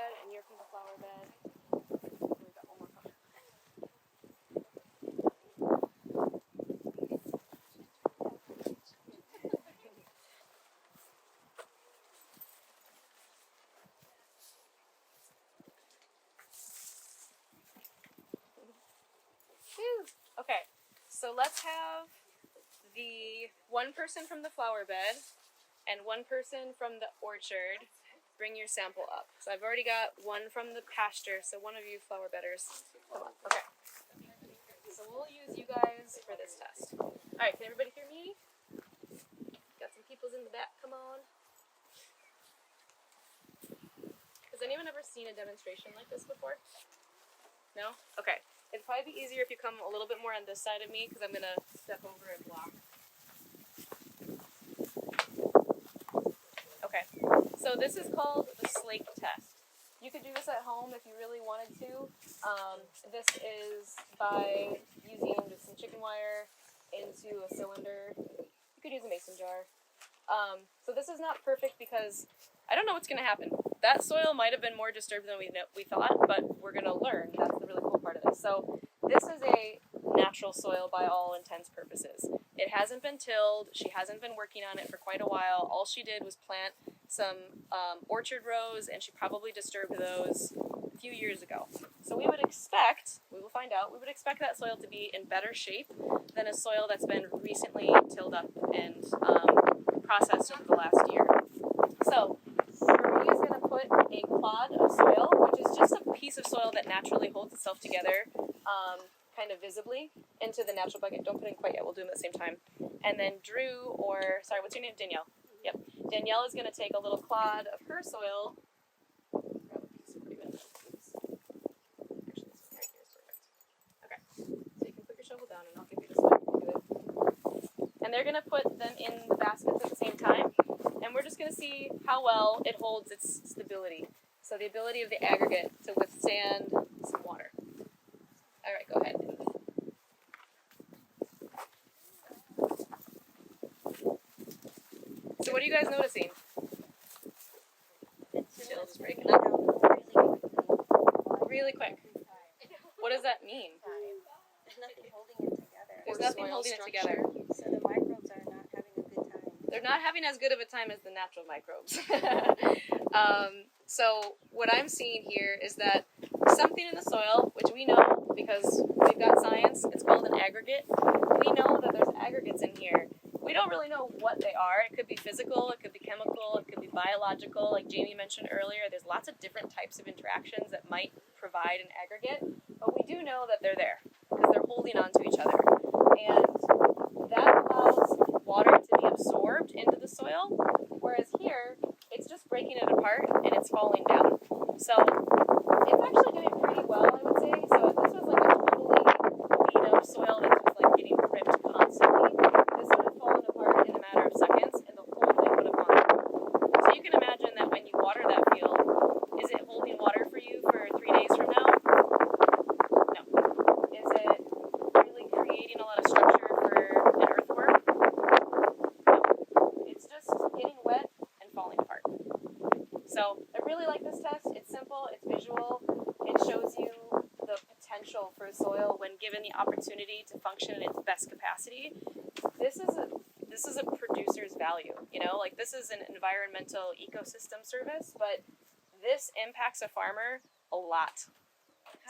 bed, and you're from the flower bed. We've got one more coming. Okay, so let's have the one person from the flower bed and one person from the orchard bring your sample up. So I've already got one from the pasture, so one of you flower bedders, come on. Okay. So we'll use you guys for this test. Alright, can everybody hear me? Got some peoples in the back, come on. Has anyone ever seen a demonstration like this before? No? Okay. It'd probably be easier if you come a little bit more on this side of me, because I'm going to step over and block. Okay. So this is called the Slake Test. You could do this at home if you really wanted to. This is by using just some chicken wire into a cylinder. You could use a mason jar. So this is not perfect because I don't know what's going to happen. That soil might have been more disturbed than we thought, but we're going to learn. That's the really cool part of this. So this is a natural soil by all intents purposes. It hasn't been tilled. She hasn't been working on it for quite a while. All she did was plant some orchard rows, and she probably disturbed those a few years ago. So we would expect, we will find out, we would expect that soil to be in better shape than a soil that's been recently tilled up and processed over the last year. So Marie is going to put a clod of soil, which is just a piece of soil that naturally holds itself together, kind of visibly, into the natural bucket. Don't put in quite yet, we'll do them at the same time. And then Drew, or, sorry, what's your name? Danielle. Yep. Danielle is going to take a little clod of her soil. Grab a piece of ribbon, please. Actually, this one right here is perfect. Okay. So you can put your shovel down, and I'll give you this one. You can do it. And they're going to put them in the baskets at the same time. And we're just going to see how well it holds its stability. So the ability of the aggregate to withstand some water. All right, go ahead. So what are you guys noticing? Chill is breaking up. Really quick. What does that mean? There's nothing holding it together. There's nothing holding it together. So the microbes are not having a good time. They're not having as good of a time as the natural microbes. So what I'm seeing here is that something in the soil, which we know because we've got science, it's called an aggregate. We know that there's aggregates in here. We don't really know what they are. It could be physical, it could be chemical, it could be biological. Like Jamie mentioned earlier, there's lots of different types of interactions that might provide an aggregate, but we do know that they're there because they're holding on to each other. And that allows water to be absorbed into the soil, whereas here, it's just breaking it apart and it's falling down. So it's actually doing pretty well, I would say. So if this was like a totally beat up soil that was like getting ripped constantly, this would have fallen apart in a matter of seconds and the whole thing would have gone through. So you can imagine that when you water that field, is it holding water for you for 3 days from now? No. Is it really creating a lot of structure for an earthworm? No. It's just getting wet and falling apart. So I really like this test. It's simple, it's visual, it shows you the potential for soil when given the opportunity to function in its best capacity. This is a producer's value, you know, like this is an environmental ecosystem service, but this impacts a farmer a lot.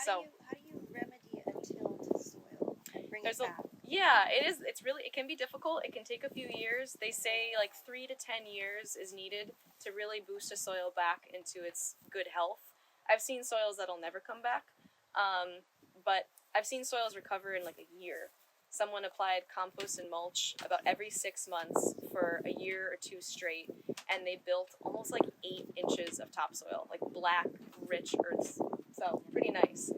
How do you remedy a tilled soil and bring it back? Yeah, it can be difficult. It can take a few years. They say like 3 to 10 years is needed to really boost a soil back into its good health. I've seen soils that'll never come back, but I've seen soils recover in like a year. Someone applied compost and mulch about every 6 months for a year or two straight, and they built almost like 8 inches of topsoil, like black, rich earths. So pretty nice.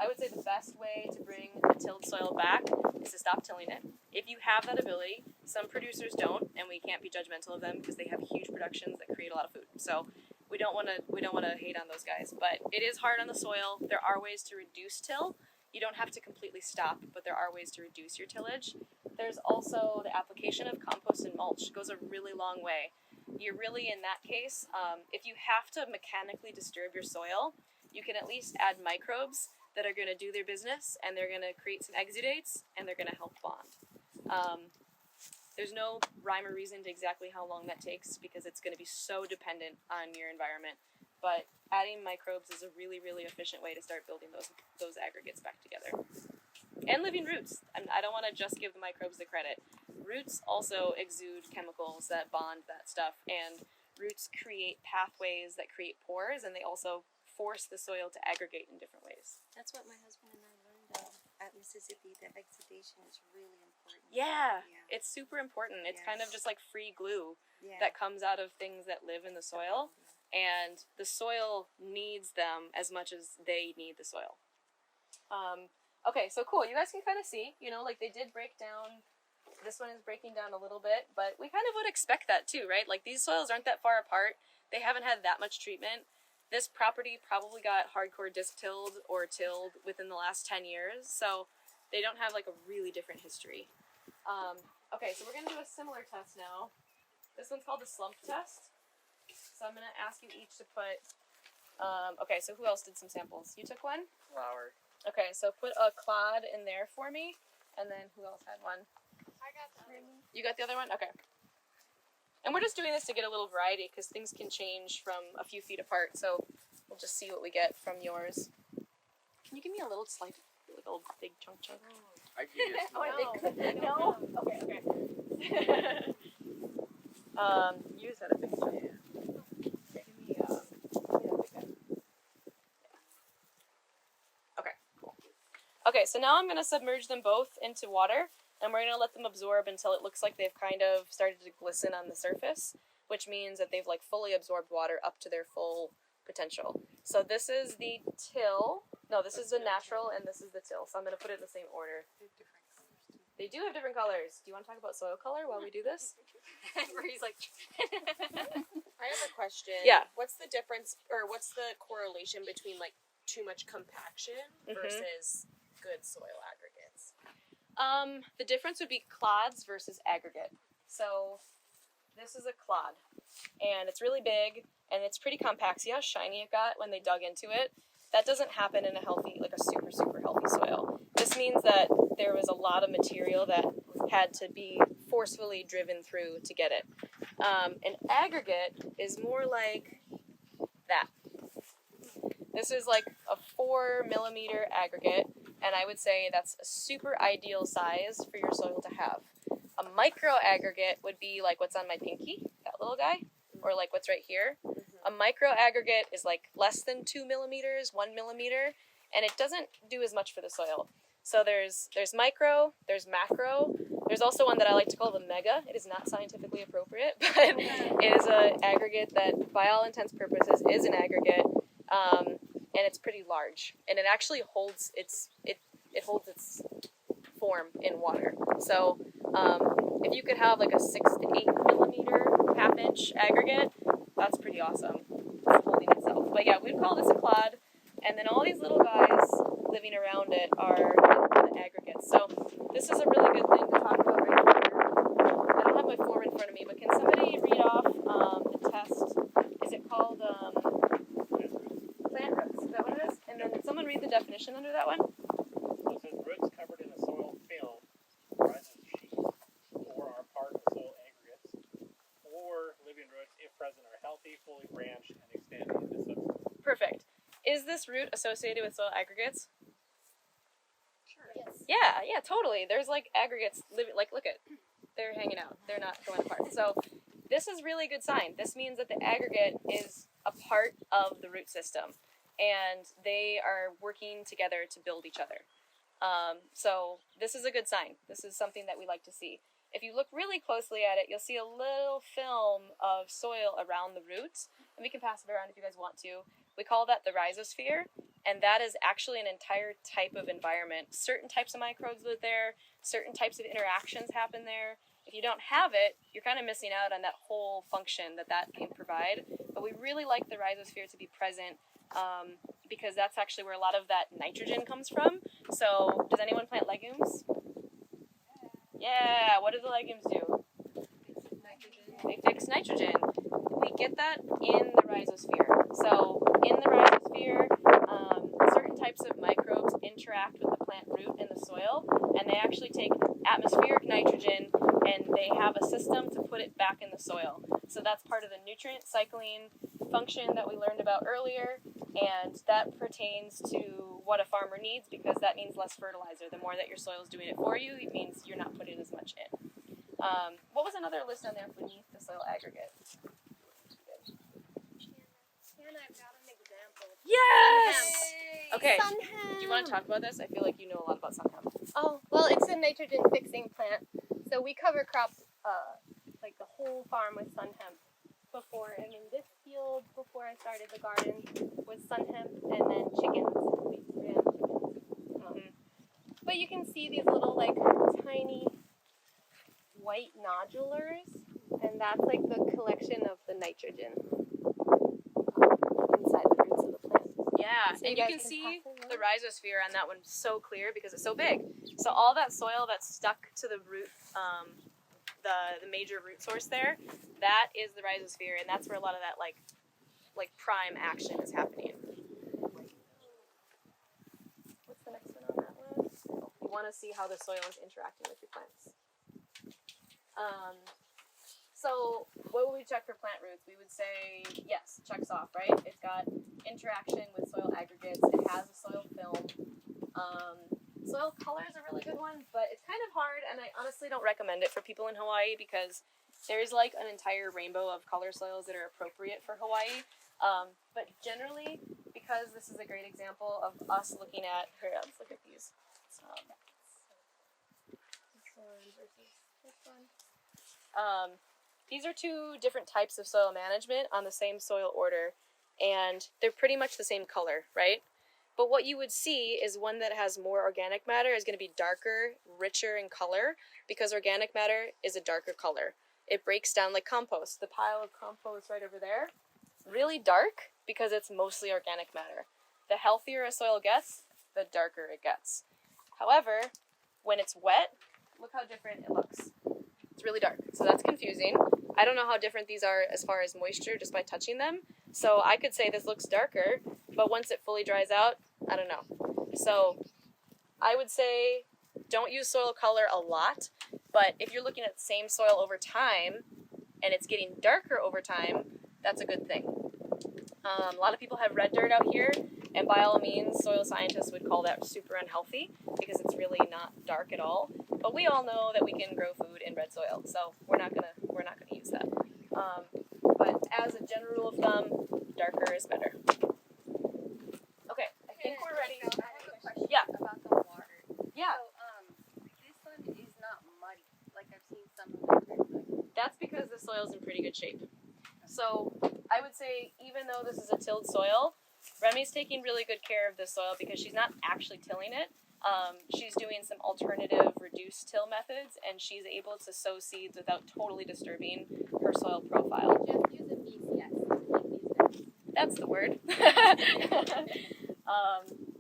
I would say the best way to bring a tilled soil back is to stop tilling it. If you have that ability, some producers don't, and we can't be judgmental of them because they have huge productions that create a lot of food. So we don't want to hate on those guys, but it is hard on the soil. There are ways to reduce till. You don't have to completely stop, but there are ways to reduce your tillage. There's also the application of compost and mulch. It goes a really long way. you're really in that case, if you have to mechanically disturb your soil, you can at least add microbes that are going to do their business, and they're going to create some exudates, and they're going to help bond. There's no rhyme or reason to exactly how long that takes because it's going to be so dependent on your environment. But adding microbes is a really, really efficient way to start building those aggregates back together. And living roots. I don't want to just give the microbes the credit. Roots also exude chemicals that bond that stuff, and roots create pathways that create pores, and they also force the soil to aggregate in different ways. That's what my husband and I learned at Mississippi. The exudation is really important. Yeah, it's super important. It's kind of just like free glue that comes out of things that live in the soil, and the soil needs them as much as they need the soil. Okay, so cool. You guys can kind of see, like they did break down. This one is breaking down a little bit, but we kind of would expect that too, right? Like these soils aren't that far apart. They haven't had that much treatment. This property probably got hardcore disc tilled or tilled within the last 10 years, so they don't have like a really different history. Okay, so we're going to do a similar test now. This one's called the slump test. So I'm going to ask you each to put, okay, so who else did some samples? You took one? Flour. Okay, so put a clod in there for me, and then who else had one? I got that. You got the other one? Okay. And we're just doing this to get a little variety because things can change from a few feet apart, so we'll just see what we get from yours. Can you give me a little slice, like a little big chunk? I can use No. Okay. You just had a big chunk. Give me a big one. Okay, cool. Okay, so now I'm going to submerge them both into water, and we're going to let them absorb until it looks like they've kind of started to glisten on the surface, which means that they've like fully absorbed water up to their full potential. So this is the till. No, this is the natural, and this is the till. So I'm going to put it in the same order. They do have different colors. Do you want to talk about soil color while we do this? He's like, I have a question. Yeah. What's the difference, or what's the correlation between like too much compaction versus good soil aggregates? The difference would be clods versus aggregate. So this is a clod, and it's really big, and it's pretty compact. See how shiny it got when they dug into it? That doesn't happen in a healthy, like a super, super healthy soil. This means that there was a lot of material that had to be forcefully driven through to get it. An aggregate is more like that. This is like a 4 millimeter aggregate, and I would say that's a super ideal size for your soil to have. A micro aggregate would be like what's on my pinky, that little guy, or like what's right here. A micro aggregate is like less than 2 millimeters, 1 millimeter, and it doesn't do as much for the soil. So there's micro, there's macro, there's also one that I like to call the mega. It is not scientifically appropriate, but it is an aggregate that by all intents and purposes is an aggregate, and it's pretty large, and it actually holds its form in water. So if you could have like a 6 to 8 millimeter half-inch aggregate, that's pretty awesome. It's holding itself. But yeah, we'd call this a clod, and then all these little guys living around it are the aggregates. So this is a really good thing to talk about right here. I don't have my form in front of me, but can somebody read off the test? Is it called plant roots? Is that what it is? And then someone read the definition under that one. It says roots covered in a soil film, rhizosphere, or are part of soil aggregates, or living roots, if present, are healthy, fully branched, and extend into substance. Perfect. Is this root associated with soil aggregates? Sure. Yes. Yeah, totally. There's like aggregates living, like look at, they're hanging out. They're not going apart. So this is really good sign. This means that the aggregate is a part of the root system, and they are working together to build each other. So this is a good sign. This is something that we like to see. If you look really closely at it, you'll see a little film of soil around the roots, and we can pass it around if you guys want to. We call that the rhizosphere, and that is actually an entire type of environment. Certain types of microbes live there, certain types of interactions happen there. If you don't have it, you're kind of missing out on that whole function that can provide. But we really like the rhizosphere to be present because that's actually where a lot of that nitrogen comes from. So does anyone plant legumes? Yeah, what do the legumes do? Nitrogen. they fix nitrogen. We get that in the rhizosphere. So in the rhizosphere, certain types of microbes interact with the plant root in the soil, and they actually take atmospheric nitrogen and they have a system to put it back in the soil. So that's part of the nutrient cycling function that we learned about earlier, and that pertains to what a farmer needs because that means less fertilizer. The more that your soil is doing it for you, it means you're not putting as much in. What was another list on there beneath the soil aggregate? And I've got an example. Yes! Yay! Okay. Sun Do you want to talk about this? I feel like you know a lot about sun hemp. Oh, well, it's a nitrogen fixing plant. So we cover crops, like the whole farm with sun hemp. Before, I mean, this field before I started the garden was sun hemp, and then chickens. We ran chickens. But you can see these little, like, tiny white nodulars, and that's like the collection of the nitrogen inside the roots of the plant. Yeah, So and you you guys can can see pass it the around. rhizosphere on that one so clear because it's so big. So all that soil that's stuck to the root, the major root source there, that is the rhizosphere, and that's where a lot of that like prime action is happening. What's the next one on that list? You want to see how the soil is interacting with your plants. So what would we check for plant roots? We would say, yes, checks off, right? It's got interaction with soil aggregates. It has a soil film. Soil color is a really good one, but it's kind of hard, and I honestly don't recommend it for people in Hawaii because there's like an entire rainbow of color soils that are appropriate for Hawaii. But generally, because this is a great example of us looking at, here, let's look at these. This one versus this one. These are two different types of soil management on the same soil order, and they're pretty much the same color, right? But what you would see is one that has more organic matter is going to be darker, richer in color, because organic matter is a darker color. It breaks down like compost. The pile of compost right over there, really dark because it's mostly organic matter. The healthier a soil gets, the darker it gets. However, when it's wet, look how different it looks. It's really dark, so that's confusing. I don't know how different these are as far as moisture just by touching them. So I could say this looks darker, but once it fully dries out, I don't know. So I would say don't use soil color a lot, but if you're looking at the same soil over time and it's getting darker over time, that's a good thing. A lot of people have red dirt out here, and by all means, soil scientists would call that super unhealthy because it's really not dark at all. But we all know that we can grow food in red soil, so we're not gonna use that. But as a general rule of thumb, darker is better. Okay, I think we're ready. I have a question Yeah. about the water. Yeah, So, this one is not muddy, like I've seen some of them. that's because the soil's in pretty good shape. So I would say even though this is a tilled soil, Remy's taking really good care of this soil because she's not actually tilling it. She's doing some alternative reduced till methods, and she's able to sow seeds without totally disturbing her soil profile. Just use a BCS to make these things. That's the word.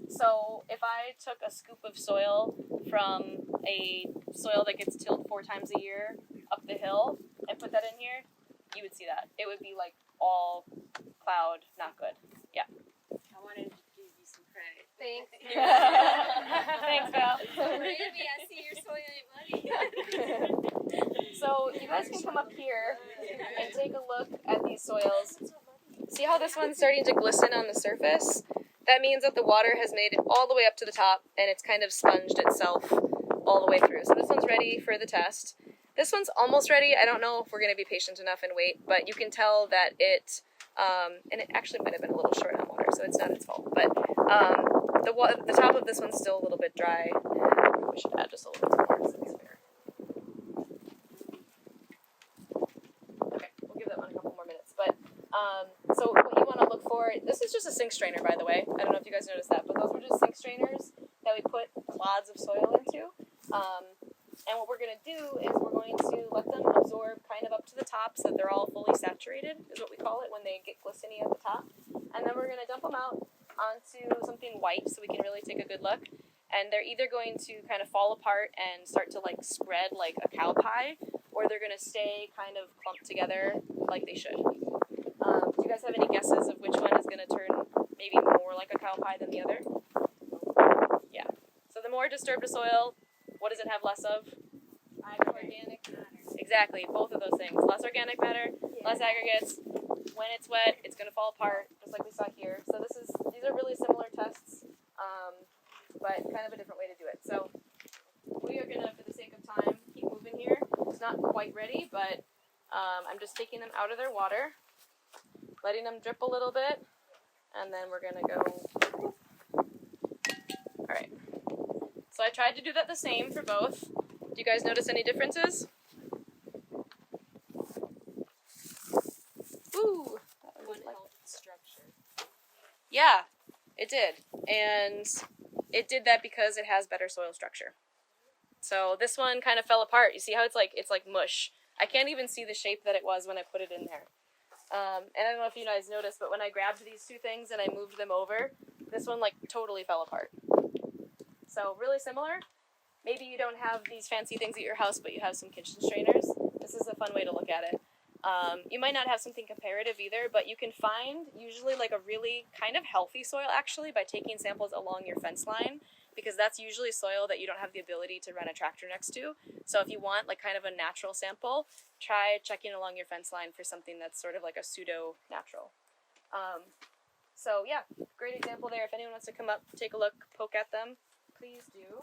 So if I took a scoop of soil from a soil that gets tilled 4 times a year up the hill and put that in here, you would see that. It would be like all cloud, not good. Yeah. I wanted to give you some credit. Thanks. Thanks, Val. Maybe I see your soil ain't muddy. So you guys can come up here and take a look at these soils. See how this one's starting to glisten on the surface? That means that the water has made it all the way up to the top and it's kind of sponged itself all the way through. So this one's ready for the test. This one's almost ready. I don't know if we're going to be patient enough and wait, but you can tell that it, and it actually might have been a little short on water, so it's not its fault. But the top of this one's still a little bit dry. We should add just a little bit more so it's fair. Okay, we'll give that one a couple more minutes. But so what you want to look for, this is just a sink strainer, by the way. I don't know if you guys noticed that, but those were just sink strainers that we put clods of soil into. And what we're going to do is we're going to let them absorb kind of up to the top so that they're all fully saturated, is what we call it when they get glistening at the top. And then we're going to dump them out onto something white so we can really take a good look. And they're either going to kind of fall apart and start to like spread like a cow pie, or they're going to stay kind of clumped together like they should. Do you guys have any guesses of which one is going to turn maybe more like a cow pie than the other? Yeah. So the more disturbed a soil, what does it have less of? Organic matter. Exactly, both of those things. Less organic matter, less aggregates. When it's wet, it's going to fall apart, just like we saw here. So these are really similar tests, but kind of a different way to do it. So we are going to, for the sake of time, keep moving here. It's not quite ready, but I'm just taking them out of their water, letting them drip a little bit, and then we're going to go. All right. So I tried to do that the same for both. Do you guys notice any differences? Ooh. One helped structure. Yeah, it did. And it did that because it has better soil structure. So this one kind of fell apart. You see how it's like mush. I can't even see the shape that it was when I put it in there. And I don't know if you guys noticed, but when I grabbed these two things and I moved them over, this one like totally fell apart. So really similar. Maybe you don't have these fancy things at your house, but you have some kitchen strainers. This is a fun way to look at it. You might not have something comparative either, but you can find usually like a really kind of healthy soil actually by taking samples along your fence line, because that's usually soil that you don't have the ability to run a tractor next to. So if you want like kind of a natural sample, try checking along your fence line for something that's sort of like a pseudo-natural. So yeah, great example there. If anyone wants to come up, take a look, poke at them, please do.